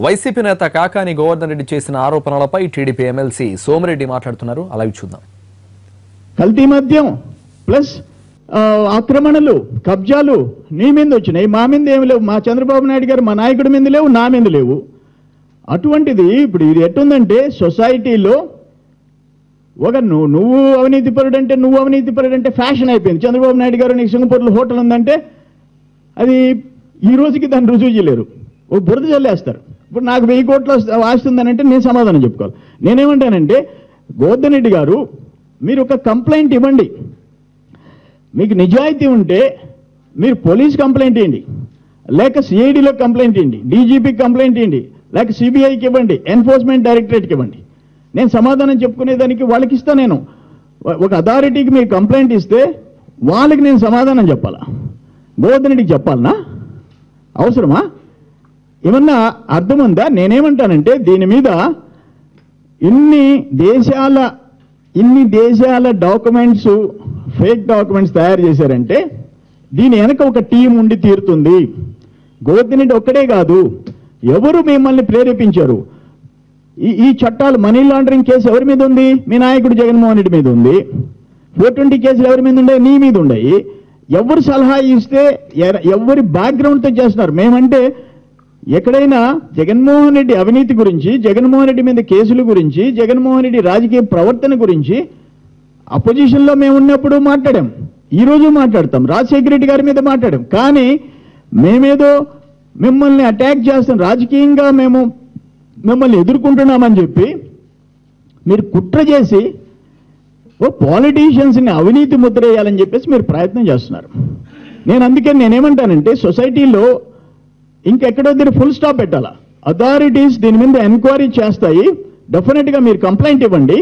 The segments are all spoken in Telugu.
వైసీపీ నేత కాకాని గోవర్ధన్ రెడ్డి చేసిన ఆరోపణలపై టీడీపీ ఎమ్మెల్సీ సోమిరెడ్డి మాట్లాడుతున్నారు. అలాగే చూద్దాం. కల్తీ మద్యం ప్లస్ ఆక్రమణలు, కబ్జాలు నీ మీద వచ్చినాయి, మా మీద ఏమి లేవు. మా చంద్రబాబు నాయుడు గారు మా నాయకుడి మీద లేవు, నా మీద లేవు. అటువంటిది ఇప్పుడు ఇది ఎట్టుందంటే సొసైటీలో ఒక నువ్వు అవినీతిపరుడంటే నువ్వు అవినీతిపరుడంటే ఫ్యాషన్ అయిపోయింది. చంద్రబాబు నాయుడు గారు నీకు సింగపూర్లో హోటల్ ఉందంటే అది ఈ రోజుకి దాన్ని రుజువు చేయలేరు, ఓ బురద చల్లేస్తారు. ఇప్పుడు నాకు 1000 కోట్ల ఆస్తి ఉందనంటే నేను సమాధానం చెప్పుకోవాలి. నేనేమంటానంటే గోవర్ధన్ రెడ్డి గారు మీరు ఒక కంప్లైంట్ ఇవ్వండి. మీకు నిజాయితీ ఉంటే మీరు పోలీస్ కంప్లైంట్ ఇవ్వండి, లేక సిఐడిలో కంప్లైంట్ ఇవ్వండి, డీజీపీకి కంప్లైంట్ ఇవ్వండి, లేక సిబిఐకి ఇవ్వండి, ఎన్ఫోర్స్మెంట్ డైరెక్టరేట్కి ఇవ్వండి. నేను సమాధానం చెప్పుకునేదానికి వాళ్ళకి ఇస్తా. నేను ఒక అథారిటీకి మీరు కంప్లైంట్ ఇస్తే వాళ్ళకి నేను సమాధానం చెప్పాలా? గోవర్ధన్ రెడ్డికి చెప్పాలనా? అవసరమా? ఏమన్నా అర్థం ఉందా? నేనేమంటానంటే దీని మీద ఇన్ని దేశాల డాక్యుమెంట్స్, ఫేక్ డాక్యుమెంట్స్ తయారు చేశారంటే దీని వెనక ఒక టీం ఉండి తీరుతుంది. గోవర్ధన్ రెడ్డి ఒక్కడే కాదు, ఎవరు మిమ్మల్ని ప్రేరేపించారు? ఈ చట్టాలు, మనీ లాండరింగ్ కేసు ఎవరి మీద ఉంది? మీ నాయకుడు జగన్మోహన్ రెడ్డి మీద ఉంది. 420 కేసులు ఎవరి మీద ఉన్నాయి? నీ మీద ఉన్నాయి. ఎవరు సలహా ఇస్తే ఎవరి బ్యాక్గ్రౌండ్తో చేస్తున్నారు? మేమంటే ఎక్కడైనా జగన్మోహన్ రెడ్డి అవినీతి గురించి, జగన్మోహన్ రెడ్డి మీద కేసుల గురించి, జగన్మోహన్ రెడ్డి రాజకీయ ప్రవర్తన గురించి అపోజిషన్లో మేము ఉన్నప్పుడు మాట్లాడాం, ఈరోజు మాట్లాడతాం, రాజశేఖర రెడ్డి గారి మీద మాట్లాడాం. కానీ మేమేదో మిమ్మల్ని అటాక్ చేస్తాం, రాజకీయంగా మేము మిమ్మల్ని ఎదుర్కొంటున్నామని చెప్పి మీరు కుట్ర చేసి ఓ పాలిటీషియన్స్ని అవినీతి ముద్ర వేయాలని చెప్పేసి మీరు ప్రయత్నం చేస్తున్నారు. అందుకని నేనేమంటానంటే సొసైటీలో ఇంకెక్కడో దీన్ని ఫుల్ స్టాప్ పెట్టాలా. అథారిటీస్ దీని మీద ఎంక్వైరీ చేస్తాయి. డెఫినెట్గా మీరు కంప్లైంట్ ఇవ్వండి.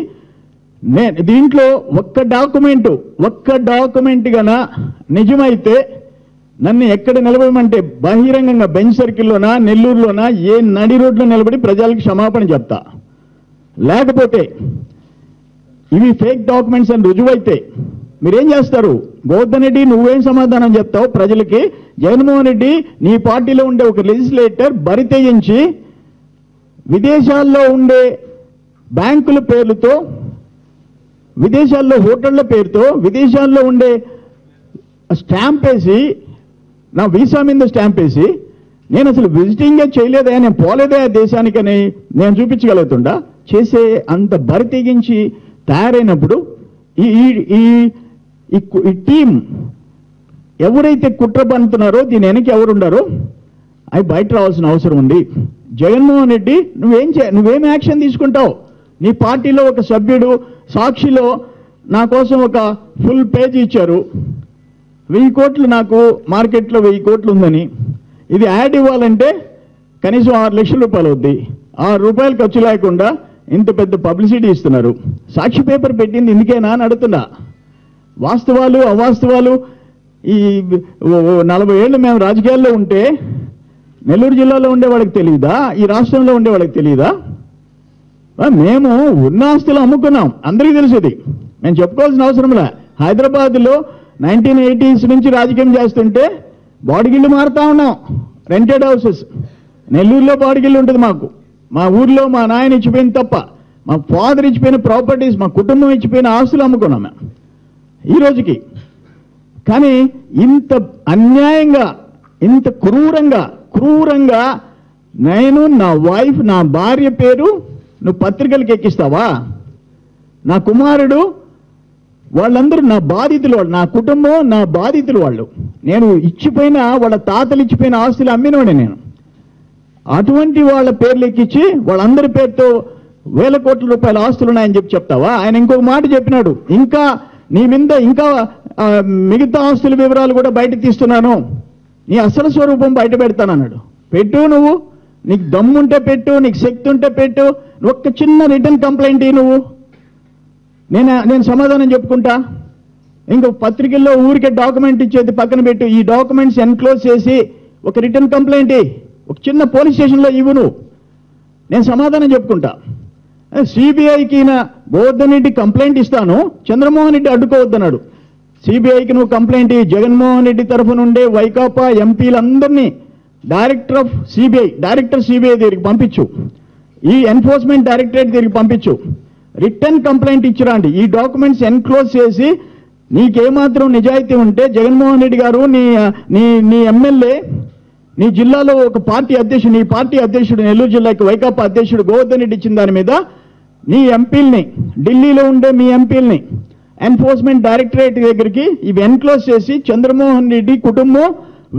దీంట్లో ఒక్క డాక్యుమెంట్ గనా నిజమైతే నన్ను ఎక్కడ నిలబడమంటే బహిరంగంగా బెంచ్ సర్కిల్లోనా, నెల్లూరులోనా, ఏ నడి రోడ్లో నిలబడి ప్రజలకు క్షమాపణ చెప్తా. లేకపోతే ఇవి ఫేక్ డాక్యుమెంట్స్ అని రుజువైతే మీరేం చేస్తారు? గోవర్ధన్ రెడ్డి నువ్వేం సమాధానం చెప్తావు ప్రజలకి? జగన్మోహన్ రెడ్డి నీ పార్టీలో ఉండే ఒక లెజిస్లేటర్ బరి తెగించి విదేశాల్లో ఉండే బ్యాంకుల పేర్లతో, విదేశాల్లో హోటళ్ల పేరుతో, విదేశాల్లో ఉండే స్టాంప్ వేసి, నా వీసా మీద స్టాంప్ వేసి, నేను అసలు విజిటింగే చేయలేదా, నేను పోలేదా దేశానికని నేను చూపించగలుగుతుండా? చేసే అంత బరి తెగించి తయారైనప్పుడు ఈ టీం ఎవరైతే కుట్ర పన్నుతున్నారో దీని వెనక ఎవరుండారో అవి బయట రావాల్సిన అవసరం ఉంది. జగన్మోహన్ రెడ్డి నువ్వేం యాక్షన్ తీసుకుంటావు? నీ పార్టీలో ఒక సభ్యుడు సాక్షిలో నా కోసం ఒక ఫుల్ పేజ్ ఇచ్చారు, 1000 కోట్లు, నాకు మార్కెట్లో 1000 కోట్లు ఉందని. ఇది యాడ్ ఇవ్వాలంటే కనీసం 6 లక్షల రూపాయలు అవుద్ది. 6 రూపాయలు ఖర్చు లేకుండా ఇంత పెద్ద పబ్లిసిటీ ఇస్తున్నారు. సాక్షి పేపర్ పెట్టింది ఇందుకేనా అని అడుగుతున్నా. వాస్తవాలు అవాస్తవాలు ఈ 40 ఏళ్ళు మేము రాజకీయాల్లో ఉంటే నెల్లూరు జిల్లాలో ఉండే వాళ్ళకి తెలియదా? ఈ రాష్ట్రంలో ఉండే వాళ్ళకి తెలియదా? మేము ఉన్న ఆస్తులు అమ్ముకున్నాం, అందరికీ తెలిసేది, మేము చెప్పుకోవాల్సిన అవసరంలే. హైదరాబాద్లో 1980s నుంచి రాజకీయం చేస్తుంటే బాడిగిళ్ళు మారుతా ఉన్నాం, రెంటెడ్ హౌసెస్. నెల్లూరులో బాడిగిళ్ళు ఉంటుంది మాకు. మా ఊర్లో మా నాయన ఇచ్చిపోయిన తప్ప, మా ఫాదర్ ఇచ్చిపోయిన ప్రాపర్టీస్, మా కుటుంబం ఇచ్చిపోయిన ఆస్తులు అమ్ముకున్నాం మేము ఈ రోజుకి. కానీ ఇంత అన్యాయంగా, ఇంత క్రూరంగా నేను, నా వైఫ్, నా భార్య పేరు నువ్వు పత్రికలకు ఎక్కిస్తావా? నా కుమారుడు, వాళ్ళందరూ నా బాధితులు, వాళ్ళు, నా కుటుంబం నా బాధితులు వాళ్ళు. నేను ఇచ్చిపోయిన వాళ్ళ తాతలు ఇచ్చిపోయిన ఆస్తులు అమ్మినవాడే నేను. అటువంటి వాళ్ళ పేర్లు ఎక్కించి వాళ్ళందరి పేరుతో 1000 కోట్ల రూపాయల ఆస్తులు ఉన్నాయని చెప్తావా? ఆయన ఇంకొక మాట చెప్పినాడు, ఇంకా నీ మీద ఇంకా మిగతా ఆస్తుల వివరాలు కూడా బయట తీస్తున్నాను, నీ అసలు స్వరూపం బయట పెడతానన్నాడు. పెట్టు, నువ్వు నీకు దమ్ముంటే పెట్టు, నీకు శక్తి ఉంటే పెట్టు. ఒక్క చిన్న రిటర్న్ కంప్లైంట్ నువ్వు, నేను సమాధానం చెప్పుకుంటా. ఇంకో పత్రికల్లో ఊరికే డాక్యుమెంట్ ఇచ్చేది పక్కన పెట్టు. ఈ డాక్యుమెంట్స్ ఎన్క్లోజ్ చేసి ఒక రిటర్న్ కంప్లైంట్ ఒక చిన్న పోలీస్ స్టేషన్లో ఇవ్వు, నేను సమాధానం చెప్పుకుంటా. సిబిఐకి గోవర్ధన్ రెడ్డి కంప్లైంట్ ఇస్తాను, చంద్రమోహన్ రెడ్డి అడ్డుకోవద్దన్నాడు. సిబిఐకి నువ్వు కంప్లైంట్ జగన్మోహన్ రెడ్డి తరఫు నుండే వైకాపా ఎంపీలందరినీ డైరెక్టర్ సిబిఐ దగ్గరికి పంపించు, ఈ ఎన్ఫోర్స్మెంట్ డైరెక్టరేట్ దగ్గరికి పంపించు, రిటర్న్ కంప్లైంట్ ఇచ్చిరండి. ఈ డాక్యుమెంట్స్ ఎన్క్లోజ్ చేసి నీకేమాత్రం నిజాయితీ ఉంటే జగన్మోహన్ రెడ్డి గారు నీ ఎమ్మెల్యే, నీ జిల్లాలో ఒక పార్టీ అధ్యక్షుడు, నీ పార్టీ అధ్యక్షుడు, నెల్లూరు జిల్లాకి వైకాపా అధ్యక్షుడు గోవర్ధన్ రెడ్డి ఇచ్చిన దాని మీద నీ ఎంపీల్ని, ఢిల్లీలో ఉండే మీ ఎంపీల్ని ఎన్ఫోర్స్మెంట్ డైరెక్టరేట్ దగ్గరికి ఇవి ఎన్క్లోజ్ చేసి చంద్రమోహన్ రెడ్డి కుటుంబం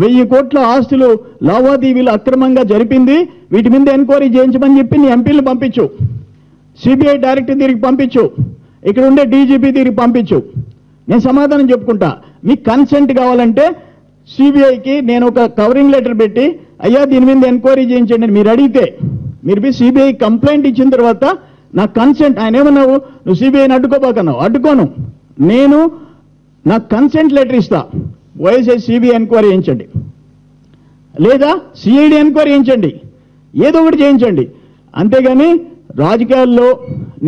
1000 కోట్ల ఆస్తులు లావాదేవీలు అక్రమంగా జరిపింది, వీటి మీద ఎంక్వైరీ చేయించమని చెప్పి నీ ఎంపీలను పంపించు, సిబిఐ డైరెక్టర్ దగ్గరికి పంపించు, ఇక్కడ ఉండే డీజీపీ దగ్గరికి పంపించు. నేను సమాధానం చెప్పుకుంటా. మీకు కన్సెంట్ కావాలంటే సిబిఐకి నేను ఒక కవరింగ్ లెటర్ పెట్టి అయ్యా దీని మీద ఎంక్వైరీ చేయించండి అని మీరు అడిగితే, మీరు సిబిఐ కంప్లైంట్ ఇచ్చిన తర్వాత నా కన్సెంట్, ఆయన ఏమన్నావు నువ్వు సిబిఐని అడ్డుకోబాకన్నావు, అడ్డుకోను, నేను నా కన్సెంట్ లెటర్ ఇస్తా, వైఎస్ఐ సిబిఐ ఎంక్వైరీ చేయించండి, లేదా సిఐడి ఎంక్వైరీ చేయించండి, ఏదో ఒకటి చేయించండి. అంతేగాని రాజకీయాల్లో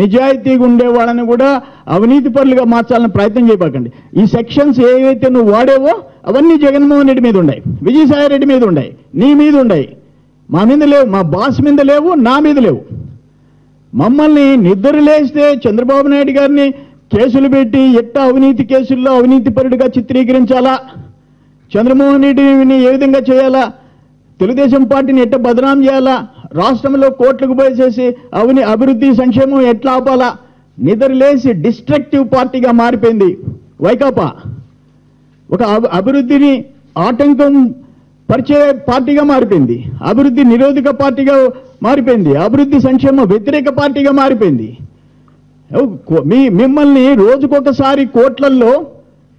నిజాయితీగా ఉండే వాళ్ళని కూడా అవినీతి పరులుగా మార్చాలని ప్రయత్నం చేయబాకండి. ఈ సెక్షన్స్ ఏవైతే నువ్వు వాడేవో అవన్నీ జగన్మోహన్ రెడ్డి మీద ఉన్నాయి, విజయసాయి రెడ్డి మీద ఉన్నాయి, నీ మీద ఉన్నాయి, మా మీద లేవు, మా బాస్ మీద లేవు, నా మీద లేవు. మమ్మల్ని నిద్ర లేస్తే చంద్రబాబు నాయుడు గారిని కేసులు పెట్టి ఎట్టా అవినీతి కేసుల్లో అవినీతి పరుడుగా చిత్రీకరించాలా, చంద్రమోహన్ రెడ్డిని ఏ విధంగా చేయాలా, తెలుగుదేశం పార్టీని ఎట్ట బదనాం చేయాలా, రాష్ట్రంలో కోట్లకు పోసేసి అభివృద్ధి సంక్షేమం ఎట్లా ఆపాలా, నిద్రలేసి డిస్ట్రక్టివ్ పార్టీగా మారిపోయింది వైకాపా. ఒక అభివృద్ధిని ఆటంకం పరిచే పార్టీగా మారిపోయింది, అభివృద్ధి నిరోధక పార్టీగా మారిపోయింది, అభివృద్ధి సంక్షేమ వ్యతిరేక పార్టీగా మారిపోయింది. మిమ్మల్ని రోజుకొకసారి కోట్లల్లో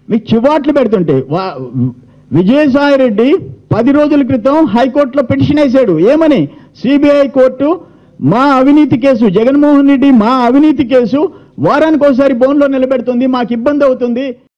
మీకు చివాట్లు పెడుతుంటే విజయసాయి రెడ్డి 10 రోజుల క్రితం హైకోర్టులో పిటిషన్ వేశాడు. ఏమని? సిబిఐ కోర్టు మా అవినీతి కేసు, జగన్మోహన్ రెడ్డి మా అవినీతి కేసు వారానికి ఒకసారి బోన్లో నిలబెడుతుంది, మాకు ఇబ్బంది అవుతుంది.